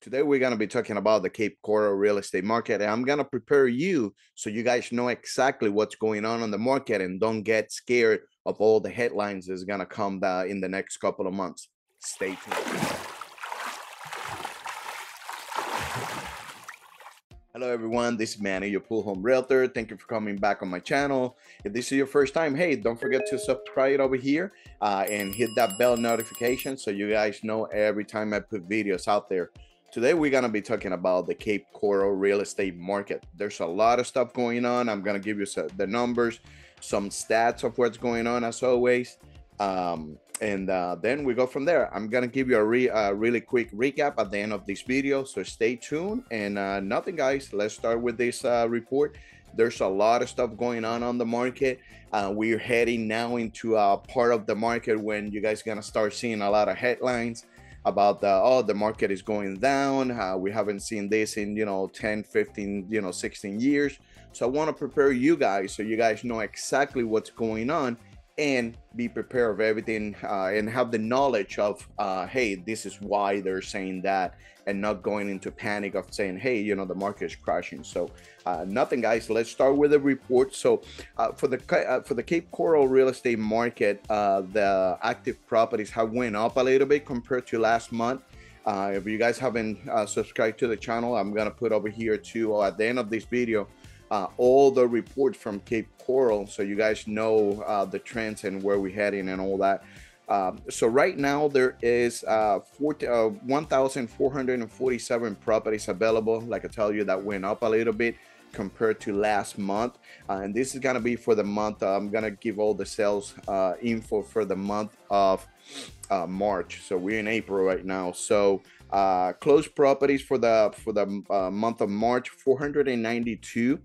Today, we're going to be talking about the Cape Coral real estate market. And I'm going to prepare you so you guys know exactly what's going on the market and don't get scared of all the headlines that's going to come in the next couple of months. Stay tuned. Hello, everyone. This is Manny, your pool home realtor. Thank you for coming back on my channel. If this is your first time, hey, don't forget to subscribe over here and hit that bell notification so you guys know every time I put videos out there. Today, we're going to be talking about the Cape Coral real estate market. There's a lot of stuff going on. I'm going to give you the numbers, some stats of what's going on as always. And then we go from there. I'm gonna give you a really quick recap at the end of this video, so stay tuned. And nothing, guys, let's start with this report. There's a lot of stuff going on the market. We're heading now into a part of the market when you guys gonna start seeing a lot of headlines about the market is going down. We haven't seen this in 10, 15, 16 years. So I want to prepare you guys so you guys know exactly what's going on and be prepared of everything and have the knowledge of hey, this is why they're saying that, and not going into panic of saying, hey, the market is crashing. So nothing, guys, let's start with the report. So for the Cape Coral real estate market, the active properties have went up a little bit compared to last month. If you guys haven't subscribed to the channel, I'm gonna put over here too, or at the end of this video, all the reports from Cape Coral, so you guys know the trends and where we're heading and all that. So right now there is 1,447 properties available. Like I tell you, that went up a little bit compared to last month. And this is gonna be for the month. I'm gonna give all the sales info for the month of March. So we're in April right now. So closed properties for the month of March, 492.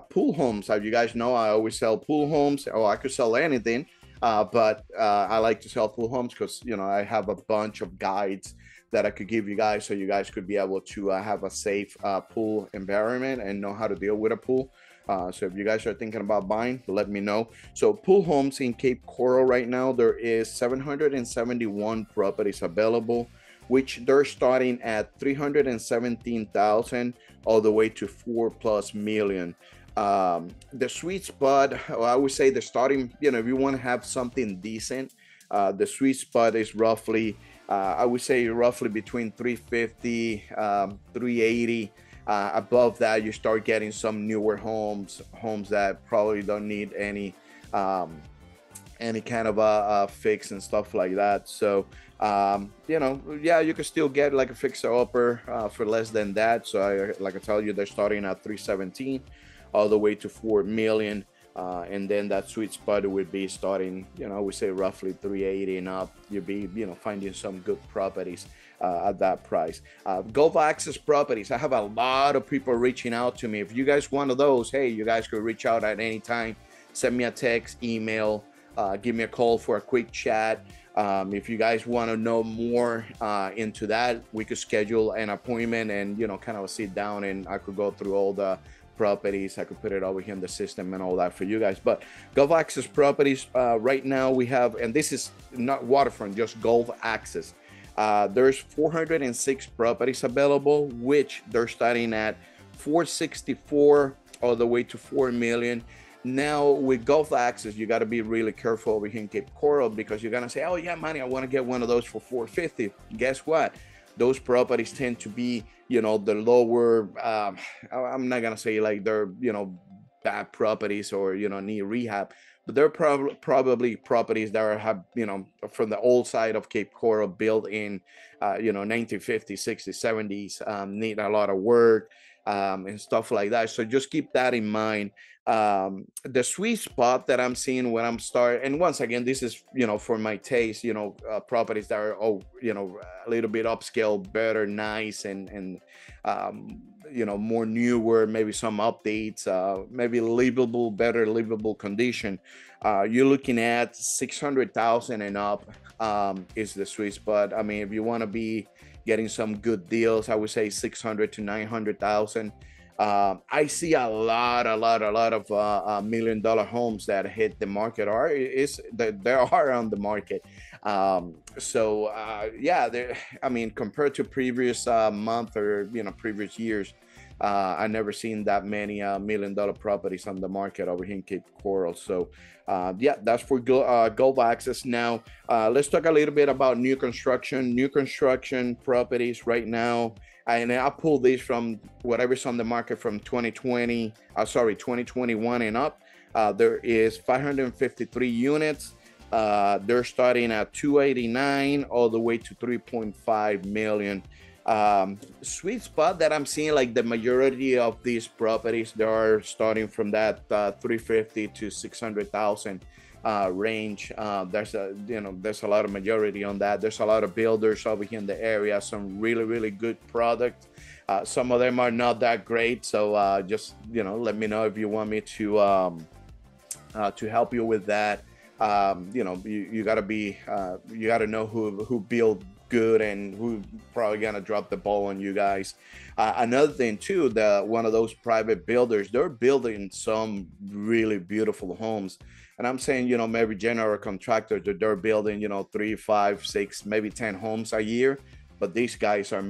Pool homes, as you guys know, I always sell pool homes. Oh, I could sell anything, but I like to sell pool homes because I have a bunch of guides that I could give you guys, so you guys could be able to have a safe pool environment and know how to deal with a pool. So if you guys are thinking about buying, let me know. So pool homes in Cape Coral right now, there is 771 properties available, which they're starting at 317,000 all the way to 4+ million. The sweet spot, I would say the starting, if you want to have something decent, the sweet spot is roughly, I would say roughly between 350, 380. Above that, you start getting some newer homes that probably don't need any kind of a fix and stuff like that. So yeah, you can still get like a fixer upper for less than that. So like I tell you, they're starting at 317 all the way to 4 million. And then that sweet spot would be starting, we say roughly 380 and up. You'll be, finding some good properties at that price. Gulf access properties, I have a lot of people reaching out to me. If you guys want those, hey, you guys could reach out at any time. Send me a text, email, give me a call for a quick chat. If you guys want to know more into that, we could schedule an appointment and kind of sit down, and I could go through all the properties. I could put it over here in the system and all that for you guys. But Gulf access properties, right now we have, and this is not waterfront, just Gulf access. There's 406 properties available, which they're starting at 464 all the way to 4 million. Now with Gulf access, you got to be really careful over here in Cape Coral, because you're gonna say, oh yeah, Manny, I want to get one of those for 450. Guess what? Those properties tend to be, the lower, I'm not gonna say like they're, bad properties or, need rehab, but they're probably properties that have, from the old side of Cape Coral, built in, 1950s, 60s, 70s, need a lot of work and stuff like that. So just keep that in mind. The sweet spot that I'm seeing when I'm starting, and once again, this is for my taste, properties that are a little bit upscale, better, nice, and more newer, maybe some updates, maybe livable, better livable condition. You're looking at 600,000 and up is the sweet spot. I mean, if you want to be getting some good deals, I would say 600 to 900,000. I see a lot of $1 million homes that hit the market, or they are on the market. Yeah, I mean, compared to previous month or previous years, I never seen that many $1 million properties on the market over here in Cape Coral. So yeah, that's for Gulf Access. Now let's talk a little bit about new construction. New construction properties right now, and I pulled these from whatever's on the market from 2021 and up. There is 553 units. They're starting at 289 all the way to 3.5 million. Sweet spot that I'm seeing, like the majority of these properties, they are starting from that 350 to 600,000 range. There's a lot of majority on that. There's a lot of builders over here in the area, some really good product. Some of them are not that great, so just let me know if you want me to help you with that. You got to be you got to know who build good and who probably gonna drop the ball on you guys. Another thing too, one of those private builders, they're building some really beautiful homes, and I'm saying maybe general contractors that they're building 3, 5, 6, maybe 10 homes a year, but these guys are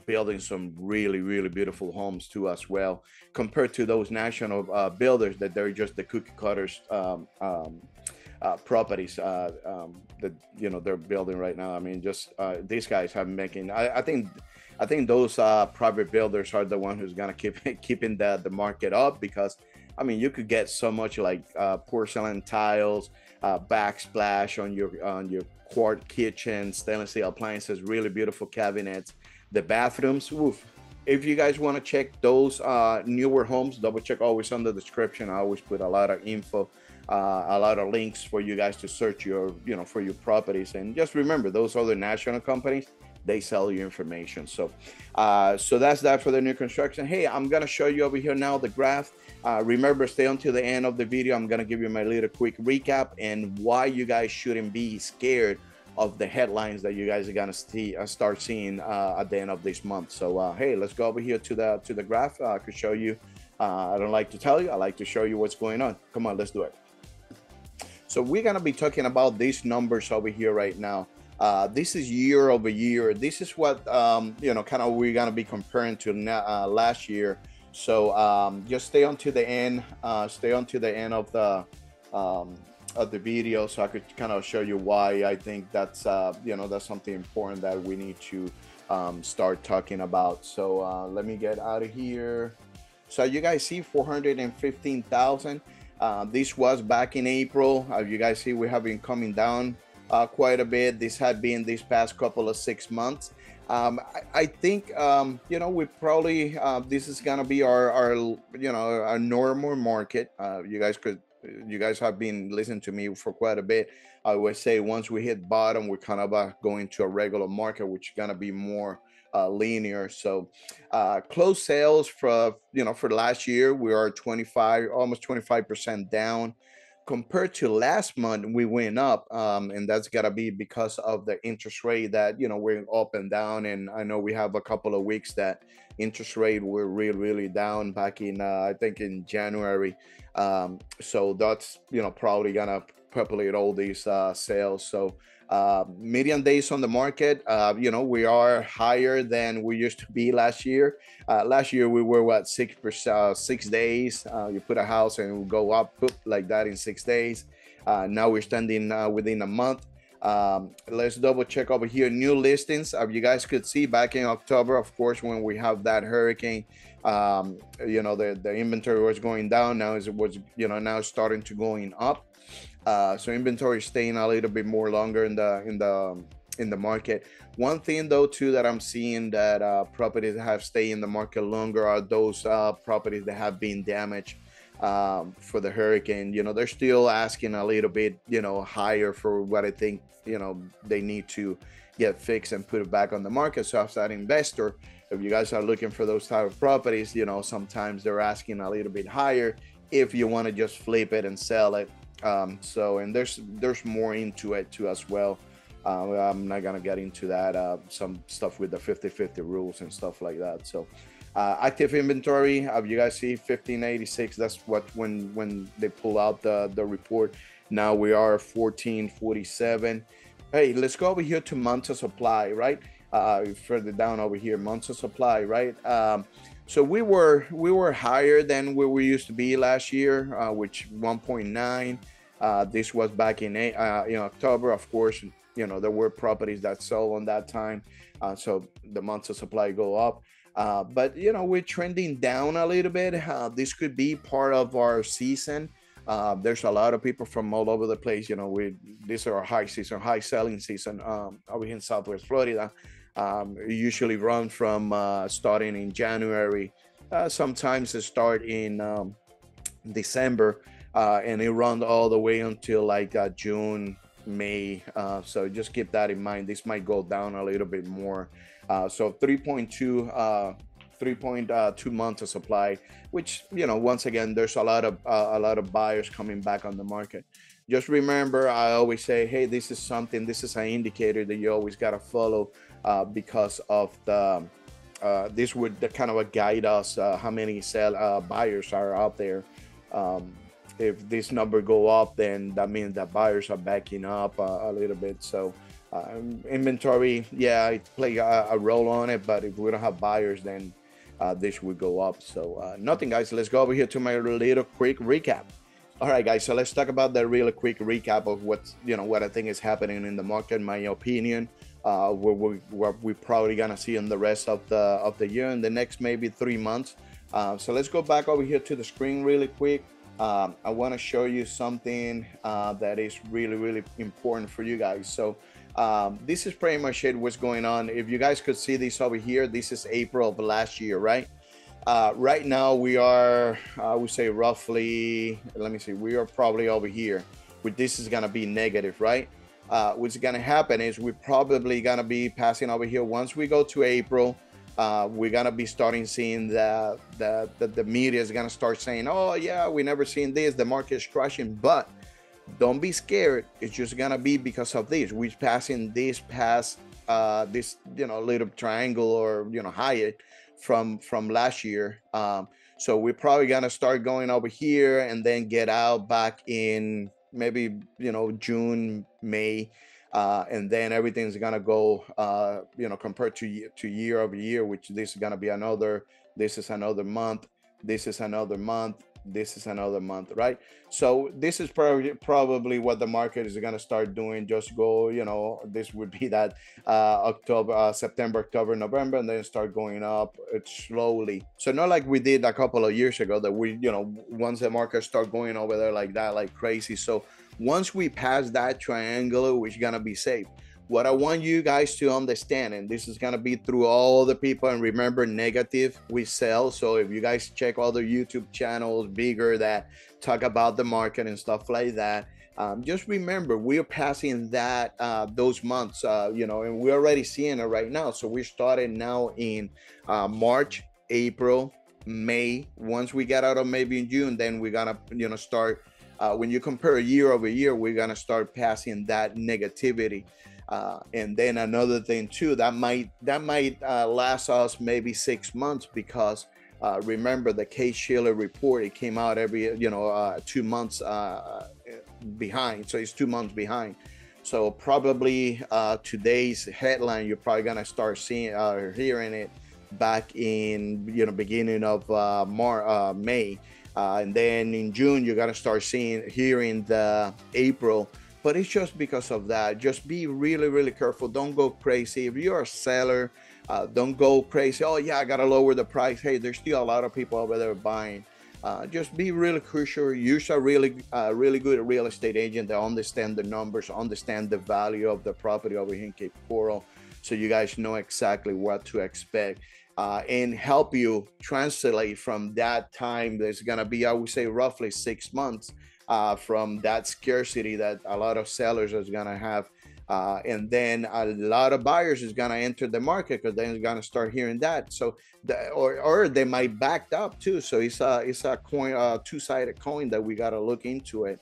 building some really beautiful homes too as well, compared to those national builders that they're just the cookie cutters properties that they're building right now. I mean, just these guys have making. I think those private builders are the one who's gonna keeping the market up, because I mean you could get so much like porcelain tiles, backsplash on your quart kitchen, stainless steel appliances, really beautiful cabinets, the bathrooms. Woof. If you guys want to check those newer homes, double check always on the description. I always put a lot of info, a lot of links for you guys to search for your properties. And just remember, those other national companies, they sell you information. So that's that for the new construction. Hey, I'm gonna show you over here now the graph. Remember, stay until the end of the video. I'm gonna give you my little quick recap and why you guys shouldn't be scared of the headlines that you guys are gonna start seeing at the end of this month. So hey, let's go over here to the graph. I could show you. I don't like to tell you, I like to show you what's going on. Come on, let's do it. So we're gonna be talking about these numbers over here right now. This is year over year. This is what kind of we're gonna be comparing to last year. So just stay on to the end. Stay on to the end of the video, so I could kind of show you why I think that's that's something important that we need to start talking about. So let me get out of here. So you guys see 415,000. This was back in April. You guys see we have been coming down quite a bit. This had been this past couple of 6 months. I think we probably this is gonna be our normal market. You guys have been listening to me for quite a bit. I always say once we hit bottom, we're kind of going to a regular market, which is gonna be more linear. So closed sales for last year, we are almost 25% down. Compared to last month, we went up, and that's gotta be because of the interest rate that we're up and down. And I know we have a couple of weeks that interest rate were really down back in I think in January. So that's probably gonna populate all these sales. So median days on the market, we are higher than we used to be last year. Last year we were 6 days. You put a house and it will go up like that in 6 days. Now we're standing within a month. Let's double check over here new listings. You guys could see back in October, of course, when we have that hurricane, the inventory was going down. Now it was now starting to going up. So inventory is staying a little bit more longer in the market. One thing though too that I'm seeing that properties that have stayed in the market longer are those properties that have been damaged for the hurricane. They're still asking a little bit higher for what I think they need to get fixed and put it back on the market. So as an investor, if you guys are looking for those type of properties, sometimes they're asking a little bit higher if you want to just flip it and sell it. And there's more into it too as well. I'm not gonna get into that, some stuff with the 50/50 rules and stuff like that. So active inventory, you guys see 1586. That's what when they pull out the report. Now we are 1447. Hey, let's go over here to months of supply, right? Further down over here, months of supply, right? So we were higher than where we used to be last year, which 1.9. This was back in October. Of course, there were properties that sold on that time, so the months of supply go up. But we're trending down a little bit. This could be part of our season. There's a lot of people from all over the place. We This is our high season, high selling season over here in Southwest Florida. It usually run from starting in January. Sometimes it start in December, and it runs all the way until like June, May. So just keep that in mind. This might go down a little bit more. So 3.2 months of supply, which once again, there's a lot of buyers coming back on the market. Just remember, I always say, hey, this is an indicator that you always got to follow, because of this would kind of guide us how many buyers are out there. um, if this number go up, then that means that buyers are backing up a little bit. So inventory, yeah, it play a role on it, but if we don't have buyers, then this would go up. So nothing, guys. Let's go over here to my little quick recap. All right, guys. So let's talk about the really quick recap of what I think is happening in the market, my opinion. What we're probably gonna see in the rest of the year, in the next maybe 3 months. So let's go back over here to the screen really quick. I want to show you something that is really, really important for you guys. So this is pretty much it, what's going on. If you guys could see this over here, this is April of last year, right? Right now we are, I would say roughly, let me see, we are probably over here. This is gonna be negative, right? What's gonna happen is we're probably gonna be passing over here. Once we go to April, we're gonna be starting seeing the media is gonna start saying, oh yeah, we never seen this, the market is crashing. But don't be scared, it's just gonna be because of this. We're passing this past this little triangle, or higher from last year. So we're probably gonna start going over here and then get out back in maybe June, May. And then everything's gonna go compared to year over year, which this is gonna be this is another month, this is another month, this is another month, right? So this is probably what the market is gonna start doing. Just go, this would be that October, September, October, November, and then start going up slowly. So not like we did a couple of years ago, that once the market start going over there like that, like crazy. So once we pass that triangle, we're gonna be safe. What I want you guys to understand, and this is gonna be through all the people, and remember, negative we sell. So if you guys check all the YouTube channels bigger that talk about the market and stuff like that, just remember, we're passing those months, and we're already seeing it right now. So we started now in March, April, May. Once we get out of maybe in June, then we're gonna start, when you compare year over year, we're gonna start passing that negativity. And then another thing too, that might last us maybe 6 months, because remember the Case-Shiller report, it came out every 2 months behind. So it's 2 months behind. So probably today's headline, you're probably gonna start seeing hearing it back in beginning of May. And then in June, you're gonna start hearing the April. But it's just because of that. Just be really, really careful. Don't go crazy. If you're a seller, don't go crazy. Oh yeah, I gotta lower the price. Hey, there's still a lot of people over there buying. Just be really crucial. Use a really good real estate agent that understand the numbers, understand the value of the property over here in Cape Coral, so you guys know exactly what to expect. And help you translate from that time. There's gonna be, I would say, roughly 6 months from that scarcity that a lot of sellers is gonna have, and then a lot of buyers is gonna enter the market, because then it's gonna start hearing that. So or they might backed up too. So it's a coin, two-sided coin that we gotta look into it.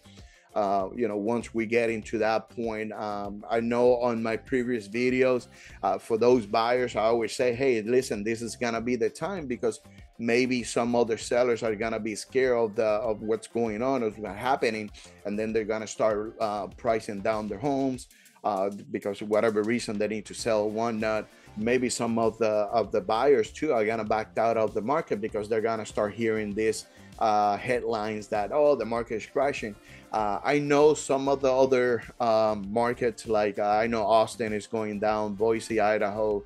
once we get into that point. I know on my previous videos, for those buyers, I always say, hey, listen, this is gonna be the time, because maybe some other sellers are gonna be scared of what's going on, of what's happening, and then they're gonna start pricing down their homes, because of whatever reason they need to sell one. Maybe some of the buyers too are gonna back out of the market, because they're gonna start hearing this headlines that, oh, the market is crashing. I know some of the other markets, like I know Austin is going down, Boise, Idaho.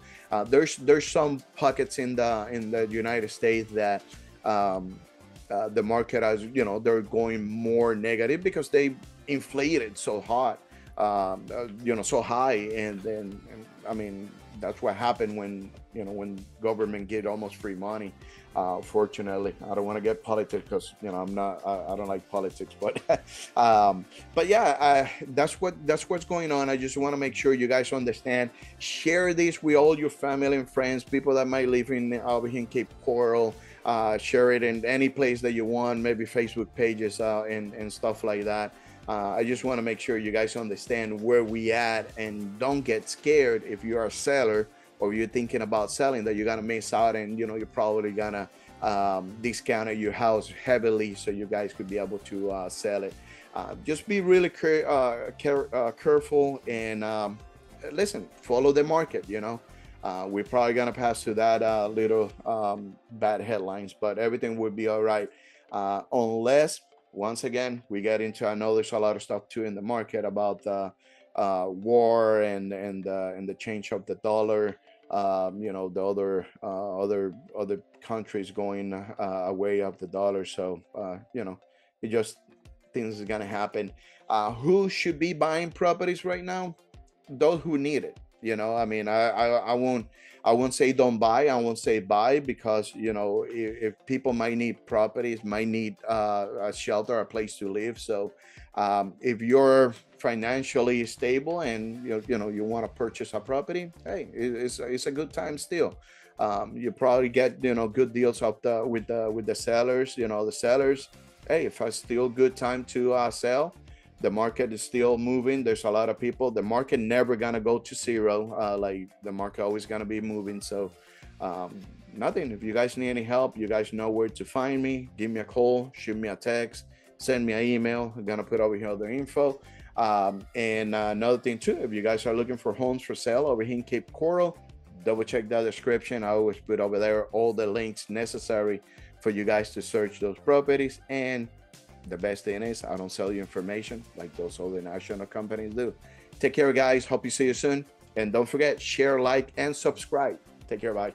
There's some pockets in the United States that the market, as they're going more negative, because they inflated so hot, so high, and I mean, that's what happened when government get almost free money. Fortunately, I don't want to get politics, because I don't like politics, but but yeah, that's what's going on. I just want to make sure you guys understand. Share this with all your family and friends, people that might live over here in Cape Coral. Share it in any place that you want, maybe Facebook pages and stuff like that. I just want to make sure you guys understand where we at, and don't get scared if you are a seller, or you're thinking about selling, that you're gonna miss out, and you're probably gonna discount your house heavily, so you guys could be able to sell it. Just be really careful, and listen, follow the market. We're probably gonna pass through that little bad headlines, but everything will be all right, unless, once again, we get into, I know there's a lot of stuff too in the market about the war and the change of the dollar. The other countries going away of the dollar. So it just, things is gonna happen. Who should be buying properties right now? Those who need it. I mean, I won't say don't buy. I won't say buy, because if people might need properties, might need a shelter, a place to live. So if you're financially stable and you want to purchase a property, hey, it's a good time still. You probably get good deals with the sellers. The sellers, hey, if it's still good time to sell. The market is still moving. There's a lot of people. The market never gonna go to zero. Like, the market always gonna be moving. So nothing. If you guys need any help, you guys know where to find me. Give me a call, shoot me a text, send me an email. I'm gonna put over here all the info. And another thing too, if you guys are looking for homes for sale over here in Cape Coral, double check that description. I always put over there all the links necessary for you guys to search those properties. And the best thing is, I don't sell you information like those other national companies do. Take care, guys. Hope you see you soon. And don't forget, share, like, and subscribe. Take care. Bye.